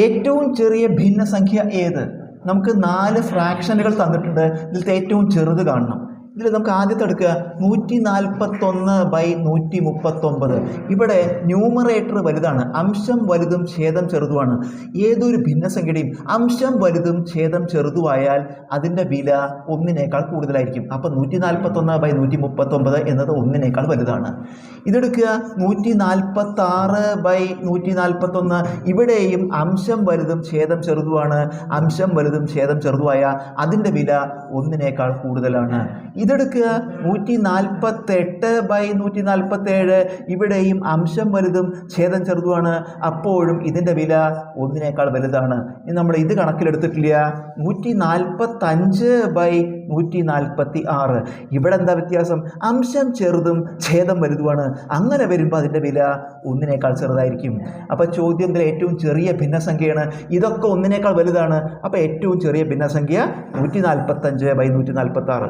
ഏറ്റവും ചെറിയ ഭിന്നസംഖ്യ ഏത്? നമുക്ക് 4 ഫ്രാക്ഷനുകൾ തന്നിട്ടുണ്ട്. ഇതിലത്തെ ഏറ്റവും ചെറുത് കാണണം. ഇതിൽ നമുക്ക് ആദ്യത്തെ എടുക്കുക 141/139. ഇവിടെ ന്യൂമറേറ്റർ വലുതാണ്, അംശം വലുതും ഛേദം ചെറുതുമാണ്. ഏതൊരു ഭിന്നസംഖ്യയുടെയും അംശം വലുതും ഛേദം ചെറുതുമായാൽ അതിൻ്റെ വില 1 കൂടുതലായിരിക്കും. അപ്പം 141/139 എന്നത് 1 വലുതാണ്. ഇതെടുക്കുക 146/141. ഇവിടെയും അംശം വലുതും ഛേദം ചെറുതുമാണ്. അംശം വലുതും ഛേദം ചെറുതുമായ അതിൻ്റെ വില 1 കൂടുതലാണ്. ഇതെടുക്കുക 148/147. ഇവിടെയും അംശം വലുതും ഛേദം ചെറുതുമാണ്. അപ്പോഴും ഇതിൻ്റെ വില 1 വലുതാണ്. ഇനി നമ്മൾ ഇത് കണക്കിലെടുത്തിട്ടില്ല. 145/146. ഇവിടെ എന്താ വ്യത്യാസം? അംശം ചെറുതും ഛേദം വലുതുമാണ്. അങ്ങനെ വരുമ്പോൾ അതിൻ്റെ വില 1 ചെറുതായിരിക്കും. അപ്പോൾ ചോദ്യത്തിൽ ഏറ്റവും ചെറിയ ഭിന്നസംഖ്യയാണ്. ഇതൊക്കെ 1 വലുതാണ്. അപ്പോൾ ഏറ്റവും ചെറിയ ഭിന്നസംഖ്യ 145/146.